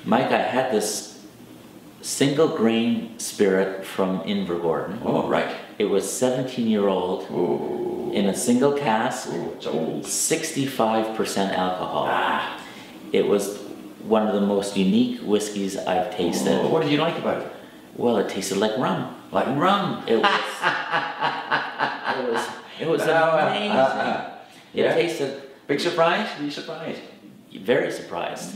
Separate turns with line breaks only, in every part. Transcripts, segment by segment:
Mike, I had this single grain spirit from Invergordon.
Oh, right.
It was 17-year-old in a single cask.
Ooh, it's old.
65% alcohol.
Ah.
It was one of the most unique whiskeys I've tasted.
Oh, what did you like about it?
Well, it tasted like rum.
Like rum.
It was. it was amazing. It tasted.
Big surprise? Were you surprised?
Very surprised,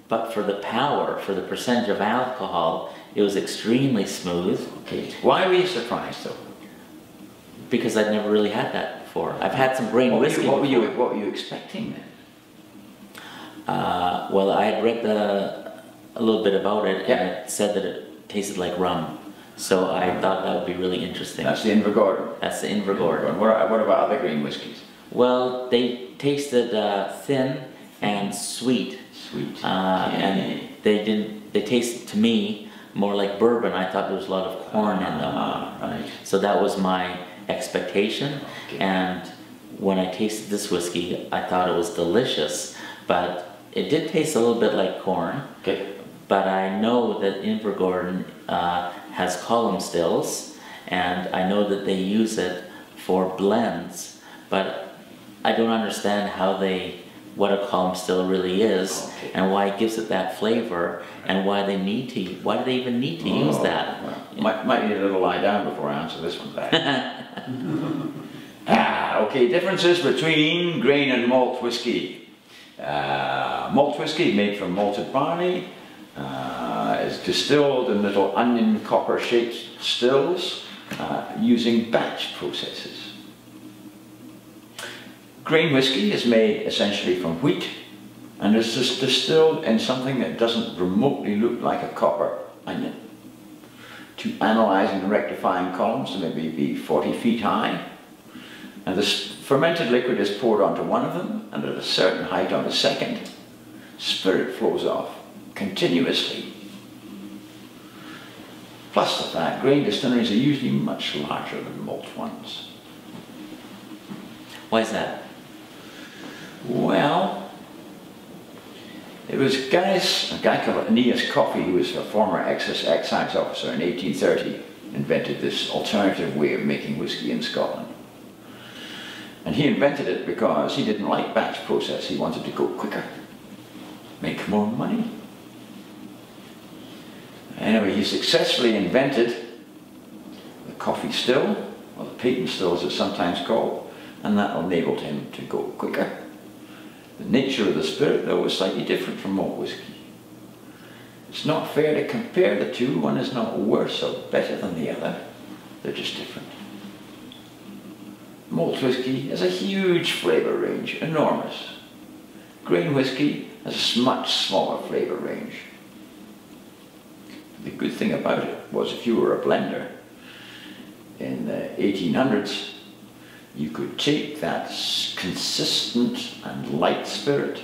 but for the power, for the percentage of alcohol, it was extremely smooth.
Okay. Why were you surprised though?
Because I'd never really had that before. I've had some grain whiskey.
What were you expecting then?
Well, I had read a little bit about it, and it said that it tasted like rum. So I thought that would be really interesting.
That's the Invergordon.
That's the Invergordon.
What about other grain whiskies?
Well, they tasted thin and sweet.
Sweet.
And they tasted to me more like bourbon. I thought there was a lot of corn in them.
Right.
So that was my expectation.
Okay.
And when I tasted this whiskey, I thought it was delicious, but it did taste a little bit like corn.
Okay.
But I know that Invergordon has column stills, and I know that they use it for blends, but I don't understand what a column still really is, and why it gives it that flavor, and why do they even need to use that?
Well, might need a little lie down before I answer this one back. Okay, differences between grain and malt whiskey. Malt whiskey made from malted barley is distilled in little onion copper-shaped stills using batch processes. Grain whiskey is made essentially from wheat and is just distilled in something that doesn't remotely look like a copper onion. To analysing and rectifying columns to maybe be 40 feet high, and this fermented liquid is poured onto one of them, and at a certain height on the second, spirit flows off continuously. Plus the fact, grain distilleries are usually much larger than malt ones.
Why is that?
Well, it was a guy called Aeneas Coffey, who was a former excise officer in 1830, invented this alternative way of making whiskey in Scotland. And he invented it because he didn't like batch process. He wanted to go quicker, make more money. Anyway, he successfully invented the coffee still, or the patent still as it's sometimes called, and that enabled him to go quicker. The nature of the spirit, though, was slightly different from malt whiskey. It's not fair to compare the two. One is not worse or better than the other. They're just different. Malt whiskey has a huge flavour range, enormous. Grain whiskey has a much smaller flavour range. The good thing about it was, if you were a blender in the 1800s, you could take that consistent and light spirit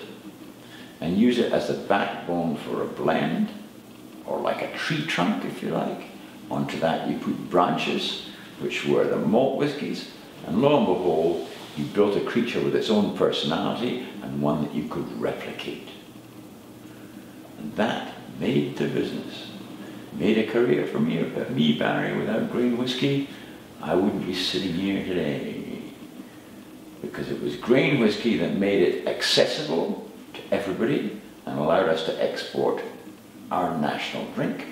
and use it as the backbone for a blend, or like a tree trunk, if you like. Onto that you put branches, which were the malt whiskies, and lo and behold, you built a creature with its own personality and one that you could replicate. And that made the business. Made a career for me, Barry. Without grain whiskey, I wouldn't be sitting here today. Because it was grain whiskey that made it accessible to everybody and allowed us to export our national drink.